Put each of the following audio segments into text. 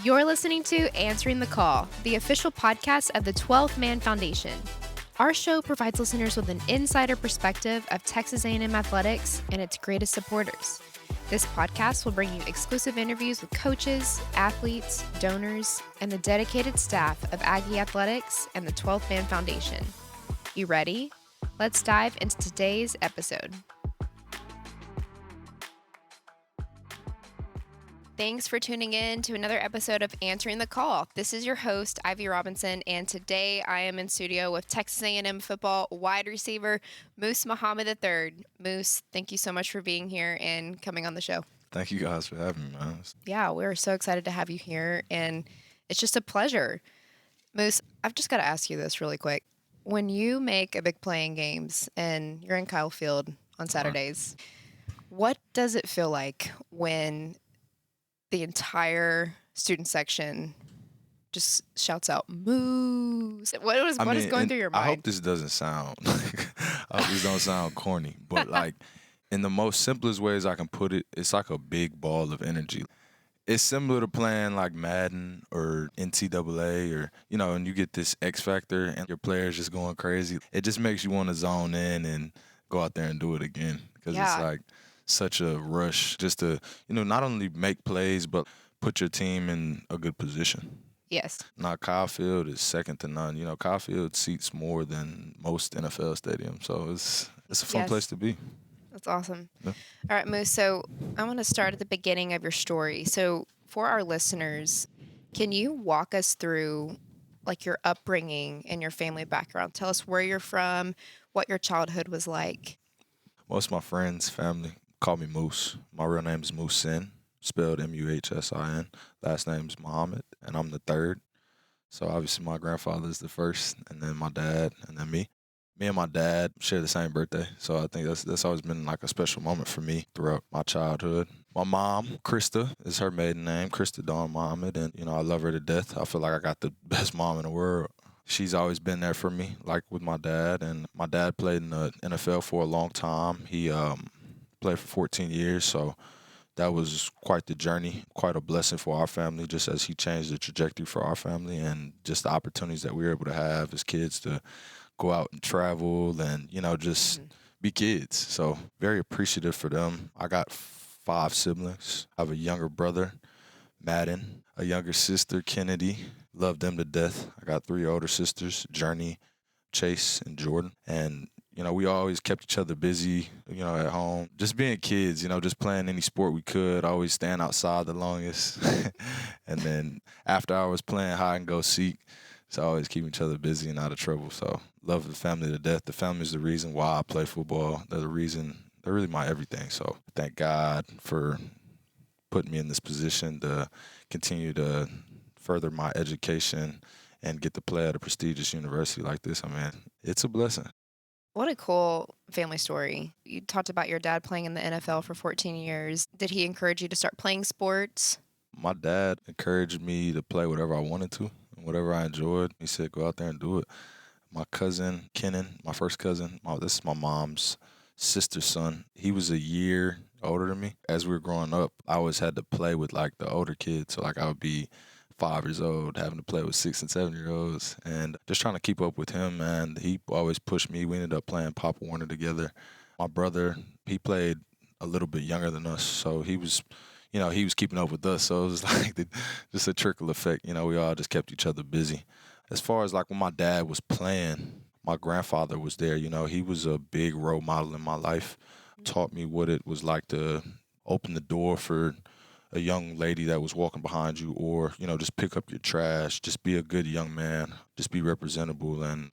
You're listening to Answering the Call, the official podcast of the 12th Man Foundation. Our show provides listeners with an insider perspective of Texas A&M athletics and its greatest supporters. This podcast will bring you exclusive interviews with coaches, athletes, donors, and the dedicated staff of Aggie Athletics and the 12th Man Foundation. You ready? Let's dive into today's episode. Thanks for tuning in to another episode of Answering the Call. This is your host, Ivy Robinson, and today I am in studio with Texas A&M Football wide receiver, Moose Muhammad III. Moose, thank you so much for being here and coming on the show. Thank you guys for having me, man. Yeah, we're so excited to have you here, and it's just a pleasure. Moose, I've just got to ask you this really quick. When you make a big play in games and you're in Kyle Field on Saturdays, what does it feel like when the entire student section just shouts out "Moose"? What is going through your mind? I hope this doesn't sound don't sound corny, but like in the most simplest ways I can put it, it's like a big ball of energy. It's similar to playing like Madden or NCAA or, and you get this X factor and your players just going crazy. It just makes you want to zone in and go out there and do it again because It's like such a rush just to, not only make plays, but put your team in a good position. Yes. Now, Kyle Field is second to none. Kyle Field seats more than most NFL stadiums, so it's a fun place to be. That's awesome. Yeah. All right, Moose, so I want to start at the beginning of your story. So for our listeners, can you walk us through like your upbringing and your family background? Tell us where you're from, what your childhood was like. Most of my friends, family, call me Moose. My real name is Muhsin, spelled Muhsin. Last name's Muhammad, and I'm the third. So obviously my grandfather is the first, and then my dad, and then me. Me and my dad share the same birthday, so I think that's always been like a special moment for me throughout my childhood. My mom, Krista, is her maiden name, Krista Dawn Muhammad, and I love her to death. I feel like I got the best mom in the world. She's always been there for me, like with my dad, and my dad played in the NFL for a long time. He played for 14 years, so that was quite the journey, quite a blessing for our family, just as he changed the trajectory for our family and just the opportunities that we were able to have as kids to go out and travel and, just be kids. So very appreciative for them. I got 5 siblings. I have a younger brother, Madden, a younger sister, Kennedy. Love them to death. I got 3 older sisters, Journey, Chase, and Jordan. And we always kept each other busy, at home. Just being kids, just playing any sport we could, always staying outside the longest. And then after hours playing hide and go seek. So always keeping each other busy and out of trouble. So love the family to death. The family is the reason why I play football. They're really my everything. So thank God for putting me in this position to continue to further my education and get to play at a prestigious university like this. I mean, it's a blessing. What a cool family story. You talked about your dad playing in the NFL for 14 years. Did he encourage you to start playing sports? My dad encouraged me to play whatever I wanted to and whatever I enjoyed. He said, go out there and do it. My cousin, Kenan, my first cousin, this is my mom's sister's son. He was a year older than me. As we were growing up, I always had to play with like the older kids. So like I would be 5 years old, having to play with 6 and 7-year-olds and just trying to keep up with him. And he always pushed me. We ended up playing Pop Warner together. My brother, he played a little bit younger than us. So he was, he was keeping up with us. So it was like just a trickle effect. We all just kept each other busy. As far as like when my dad was playing, my grandfather was there. He was a big role model in my life. Taught me what it was like to open the door for a young lady that was walking behind you or, just pick up your trash, just be a good young man, just be representable and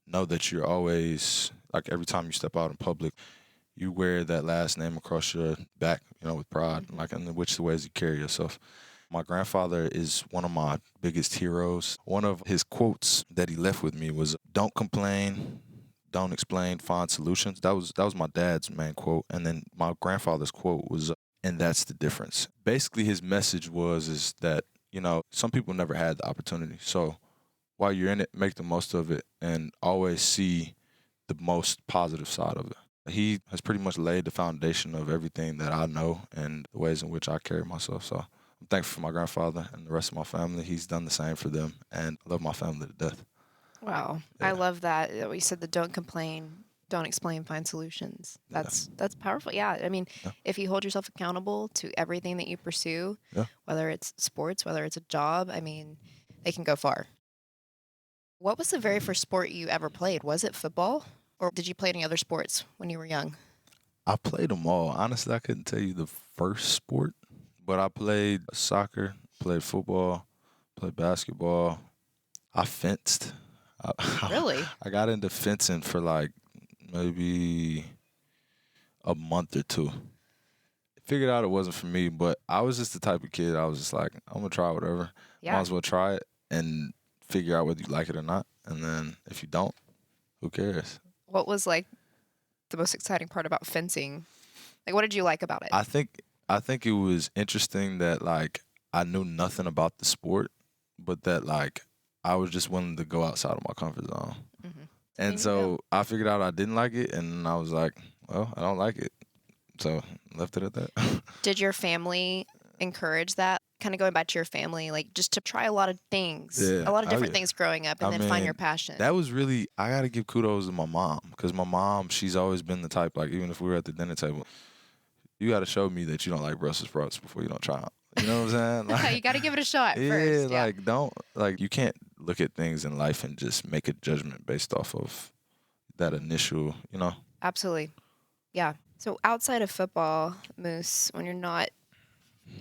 know that you're always, like every time you step out in public, you wear that last name across your back, with pride, like in which the ways you carry yourself. My grandfather is one of my biggest heroes. One of his quotes that he left with me was, "Don't complain, don't explain, find solutions." That was my dad's main quote. And then my grandfather's quote was, "And that's the difference." Basically, his message is that, some people never had the opportunity. So while you're in it, make the most of it and always see the most positive side of it. He has pretty much laid the foundation of everything that I know and the ways in which I carry myself. So I'm thankful for my grandfather and the rest of my family. He's done the same for them, and I love my family to death. Wow. Yeah. I love that. We said the don't complain, don't explain, find solutions. Yeah. That's powerful. Yeah. I mean, Yeah. if you hold yourself accountable to everything that you pursue, Yeah. whether it's sports, whether it's a job, I mean, they can go far. What was the very first sport you ever played? Was it football? Or did you play any other sports when you were young? I played them all. Honestly, I couldn't tell you the first sport, but I played soccer, played football, played basketball. I fenced. Really? I got into fencing for like maybe a month or two. Figured out it wasn't for me, but I was just the type of kid. I was just like, I'm gonna try whatever. Might Yeah. as well try it and figure out whether you like it or not. And then if you don't, who cares? What was like the most exciting part about fencing? Like, what did you like about it? I think it was interesting that like I knew nothing about the sport, but that like I was just willing to go outside of my comfort zone. Mm-hmm. And so I figured out I didn't like it, and I was like, well, I don't like it. So left it at that. Did your family encourage that? Kind of going back to your family, like just to try a lot of things, Yeah. a lot of Oh, different yeah. things growing up, and I then find your mean, passion. That was really, I got to give kudos to my mom, because my mom, she's always been the type, like, even if we were at the dinner table, you got to show me that you don't like Brussels sprouts before you don't try them. You know what I'm saying? Like, You got to give it a shot yeah, first. Yeah, like, don't, like, you can't look at things in life and just make a judgment based off of that initial, you know? absolutely. Yeah. So outside of football, Moose, when you're not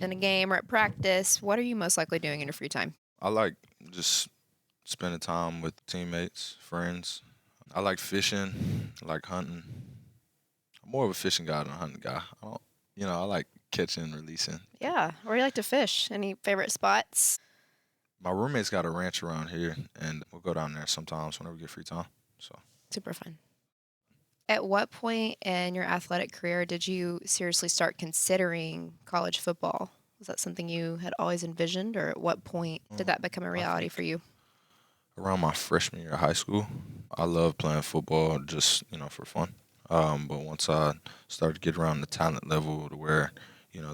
in a game or at practice, what are you most likely doing in your free time? I like just spending time with teammates, friends. I like fishing, I like hunting. I'm more of a fishing guy than a hunting guy. I like catching and releasing. Yeah. Where do you like to fish? Any favorite spots? My roommate's got a ranch around here, and we'll go down there sometimes whenever we get free time. So Super fun. At what point in your athletic career did you seriously start considering college football? Was that something you had always envisioned, or at what point did that become a reality think for you? around my freshman year of high school, I loved playing football just, for fun. But once I started to get around the talent level to where,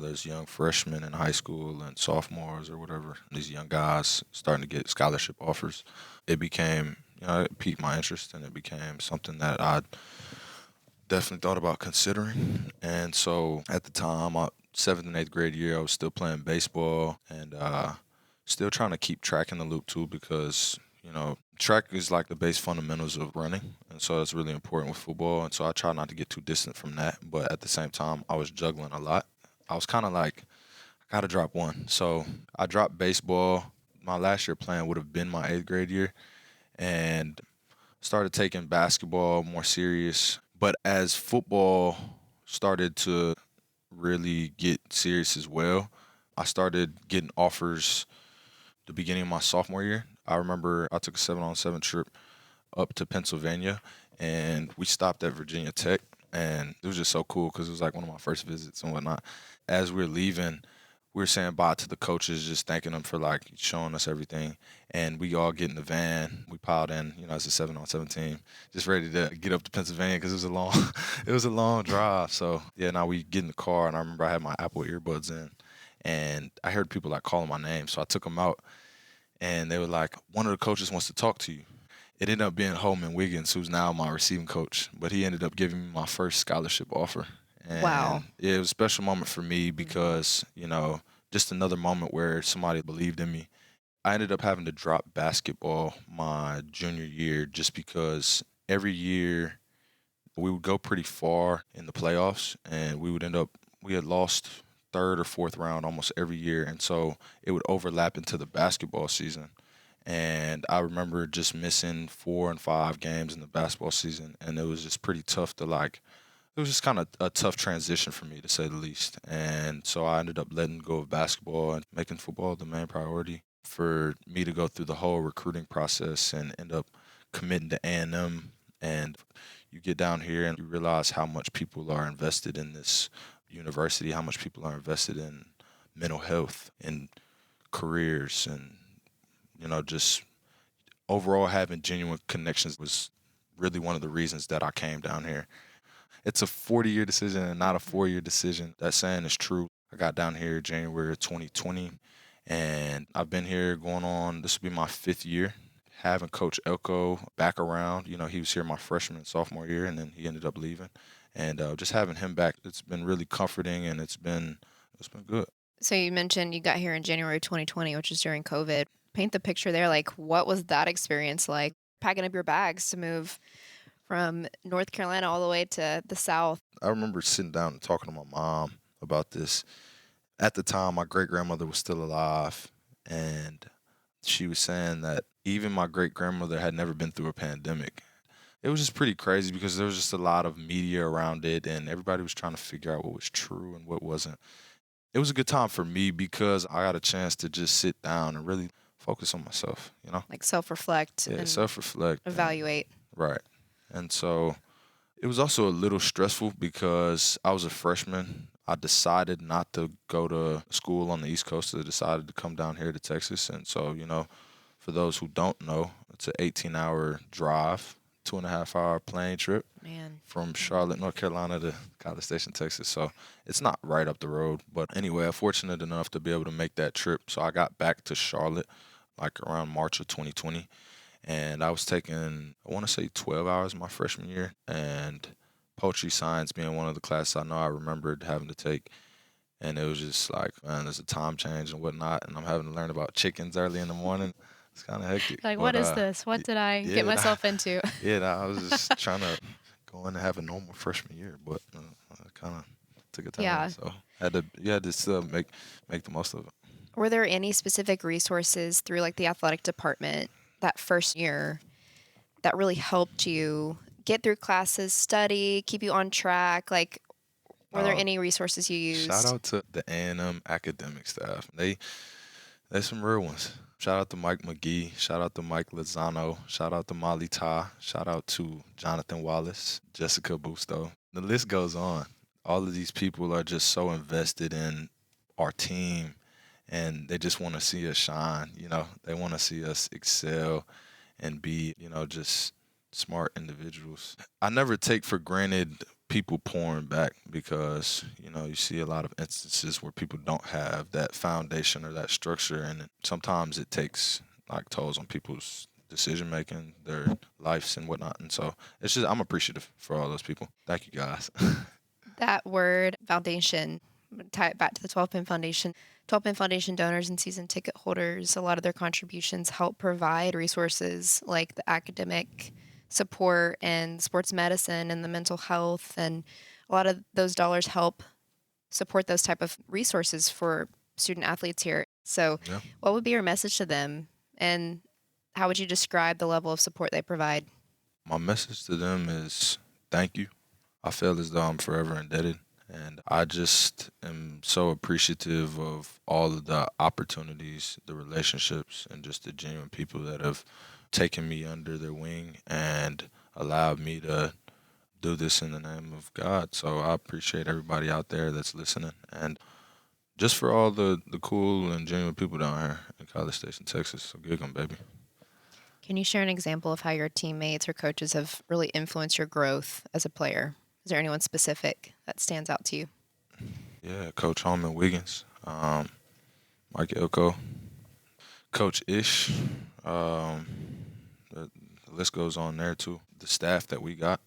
there's young freshmen in high school and sophomores or whatever, these young guys starting to get scholarship offers, it became, it piqued my interest, and it became something that I definitely thought about considering. And so at the time, my 7th and 8th grade year, I was still playing baseball and still trying to keep track in the loop too, because, track is like the base fundamentals of running. And so it's really important with football. And so I try not to get too distant from that. But at the same time, I was juggling a lot. I was kind of like, I got to drop one. So I dropped baseball. My last year playing would have been my 8th grade year. And started taking basketball more serious. But as football started to really get serious as well, I started getting offers the beginning of my sophomore year. I remember I took a 7-on-7 trip up to Pennsylvania, and we stopped at Virginia Tech, and it was just so cool because it was like one of my first visits and whatnot. As we were leaving, we were saying bye to the coaches, just thanking them for like showing us everything. And we all get in the van. We piled in, as a 7-on-7 team, just ready to get up to Pennsylvania because it was a long, it was a long drive. So yeah, now we get in the car, and I remember I had my Apple earbuds in, and I heard people like calling my name. So I took them out, and they were like, "One of the coaches wants to talk to you." It ended up being Holman Wiggins, who's now my receiving coach, but he ended up giving me my first scholarship offer. And Wow. it was a special moment for me because, just another moment where somebody believed in me. I ended up having to drop basketball my junior year just because every year we would go pretty far in the playoffs, and we had lost third or fourth round almost every year. And so it would overlap into the basketball season. And I remember just missing 4 and 5 games in the basketball season, and it was just pretty tough to it was just kind of a tough transition for me, to say the least. And so I ended up letting go of basketball and making football the main priority. For me to go through the whole recruiting process and end up committing to A&M, and you get down here and you realize how much people are invested in this university, how much people are invested in mental health and careers, and just overall having genuine connections was really one of the reasons that I came down here. It's a 40-year decision and not a 4-year decision. That saying is true. I got down here January of 2020, and I've been here going on, this will be my 5th year. Having Coach Elko back around, he was here my freshman and sophomore year, and then he ended up leaving. And just having him back, it's been really comforting, and it's been good. So you mentioned you got here in January 2020, which is during COVID. Paint the picture there. Like, what was that experience like? Packing up your bags to move from North Carolina all the way to the South. I remember sitting down and talking to my mom about this. At the time, my great grandmother was still alive, and she was saying that even my great grandmother had never been through a pandemic. It was just pretty crazy because there was just a lot of media around it, and everybody was trying to figure out what was true and what wasn't. It was a good time for me because I got a chance to just sit down and really focus on myself. Like self-reflect Yeah, and self-reflect. evaluate. Right. And so it was also a little stressful because I was a freshman. I decided not to go to school on the East Coast. I decided to come down here to Texas. And so, for those who don't know, it's an 18-hour drive, 2.5-hour plane trip Man. from Charlotte, North Carolina to College Station, Texas. So it's not right up the road. But anyway, I'm fortunate enough to be able to make that trip. So I got back to Charlotte like around March of 2020. And I was taking, I want to say 12 hours my freshman year. And poetry science being one of the classes I know I remembered having to take. And it was just like, man, there's a time change and whatnot. And I'm having to learn about chickens early in the morning. It's kind of hectic. Like, But, what is this? What did I get myself into? I was just trying to go in and have a normal freshman year, but I kind of took a time. Yeah. So you had to still make the most of it. Were there any specific resources through like the athletic department that first year that really helped you get through classes, study, keep you on track? Like, were there any resources you used? Shout out to the A&M academic staff. They're some real ones. Shout out to Mike McGee. Shout out to Mike Lozano. Shout out to Molly Ta. Shout out to Jonathan Wallace, Jessica Busto. The list goes on. All of these people are just so invested in our team, and they just want to see us shine. They want to see us excel and be, just smart individuals. I never take for granted people pouring back because, you see a lot of instances where people don't have that foundation or that structure, and sometimes it takes like tolls on people's decision making, their lives and whatnot. And so I'm appreciative for all those people. Thank you guys. That word foundation, tie it back to the 12 Pin Foundation. 12 Pin Foundation donors and season ticket holders, a lot of their contributions help provide resources like the academic support and sports medicine and the mental health, and a lot of those dollars help support those type of resources for student athletes here. So Yeah. what would be your message to them, and how would you describe the level of support they provide? My message to them is thank you. I feel as though I'm forever indebted, and I just am so appreciative of all of the opportunities, the relationships, and just the genuine people that have taken me under their wing and allowed me to do this in the name of God. So I appreciate everybody out there that's listening, and just for all the cool and genuine people down here in College Station, Texas. So gig 'em, baby. Can you share an example of how your teammates or coaches have really influenced your growth as a player? Is there anyone specific that stands out to you? Yeah, Coach Holman Wiggins, Mike Elko, Coach Ish. The list goes on there too. The staff that we got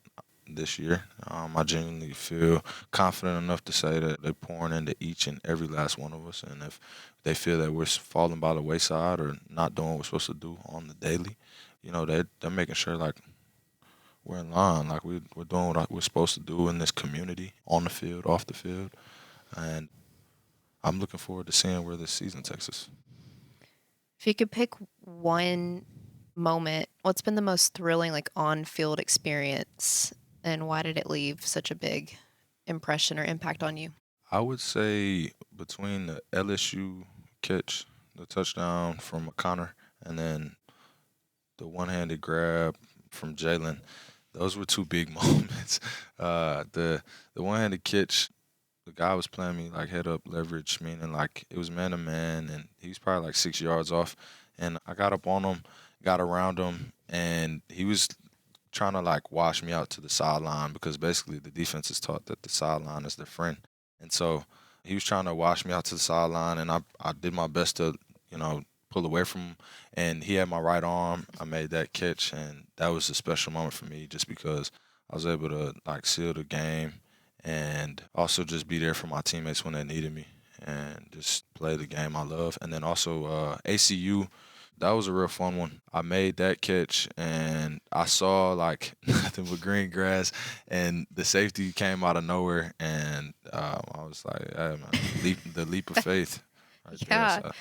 this year, I genuinely feel confident enough to say that they're pouring into each and every last one of us. And if they feel that we're falling by the wayside or not doing what we're supposed to do on the daily, they're making sure like we're in line, like we're doing what we're supposed to do in this community, on the field, off the field. And I'm looking forward to seeing where this season takes us. If you could pick one moment, what's been the most thrilling like on-field experience, and why did it leave such a big impression or impact on you? I would say between the LSU catch, the touchdown from O'Connor, and then the one-handed grab from Jalen, those were two big moments. The one-handed catch, the guy was playing me like head-up leverage, meaning like it was man-to-man, and he was probably like 6 yards off. And I got up on him, got around him, and he was trying to like wash me out to the sideline because basically the defense is taught that the sideline is their friend. And so He was trying to wash me out to the sideline, and I did my best to, pull away from him. And he had my right arm. I made that catch, and that was a special moment for me just because I was able to, seal the game and also just be there for my teammates when they needed me and just play the game I love. And then also ACU, that was a real fun one. I made that catch, and I saw nothing but green grass, and the safety came out of nowhere, and I was like, "Hey, man, the leap of faith." Right Yeah. there.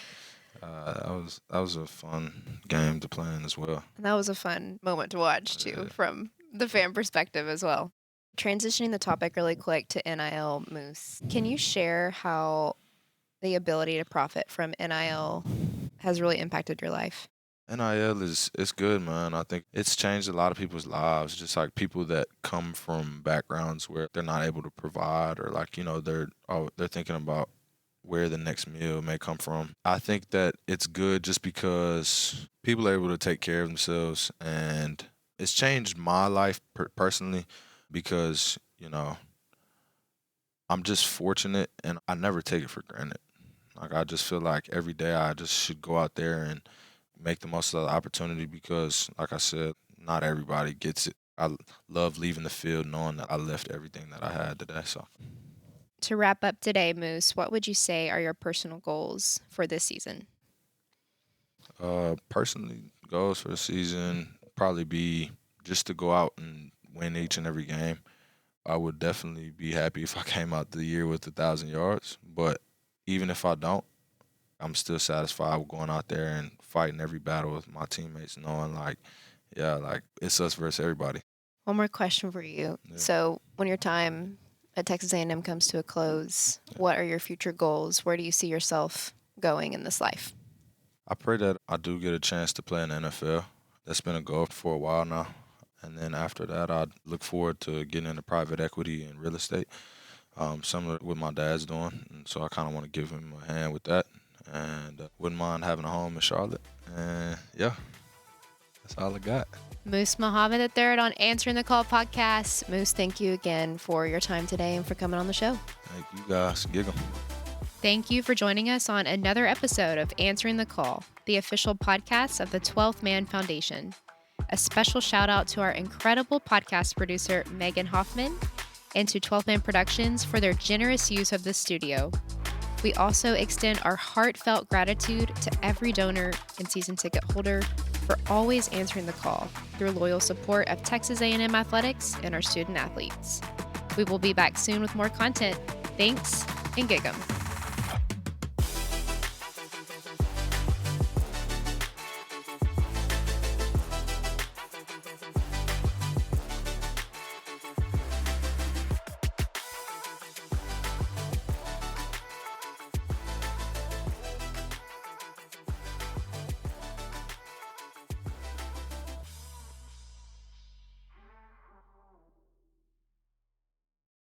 So, that was a fun game to play in as well. And that was a fun moment to watch, too, Yeah. from the fan perspective as well. Transitioning the topic really quick to NIL, Moose, can you share how the ability to profit from NIL has really impacted your life? NIL it's good, man. I think it's changed a lot of people's lives. Just like people that come from backgrounds where they're not able to provide, or they're thinking about where the next meal may come from. I think that it's good just because people are able to take care of themselves, and it's changed my life personally because I'm just fortunate, and I never take it for granted. I just feel like every day I just should go out there and make the most of the opportunity because, like I said, not everybody gets it. I love leaving the field knowing that I left everything that I had today. So, To wrap up today, Moose, what would you say are your personal goals for this season? personally, goals for the season probably be just to go out and win each and every game. I would definitely be happy if I came out the year with 1,000 yards, but even if I don't, I'm still satisfied with going out there and fighting every battle with my teammates, knowing it's us versus everybody. One more question for you. Yeah. So, when your time at Texas A&M comes to a close, what are your future goals? Where do you see yourself going in this life? I pray that I do get a chance to play in the NFL. That's been a goal for a while now. And then after that, I look forward to getting into private equity and real estate, similar to what my dad's doing. And so I kind of want to give him a hand with that, and wouldn't mind having a home in Charlotte. And yeah, that's all I got. Moose Mohammed III on Answering the Call podcast. Moose, thank you again for your time today and for coming on the show. Thank you guys. Gig 'em. Thank you for joining us on another episode of Answering the Call, the official podcast of the 12th Man Foundation. A special shout out to our incredible podcast producer, Megan Hoffman, and to 12th Man Productions for their generous use of the studio. We also extend our heartfelt gratitude to every donor and season ticket holder for always answering the call through loyal support of Texas A&M athletics and our student athletes. We will be back soon with more content. Thanks, and gig 'em.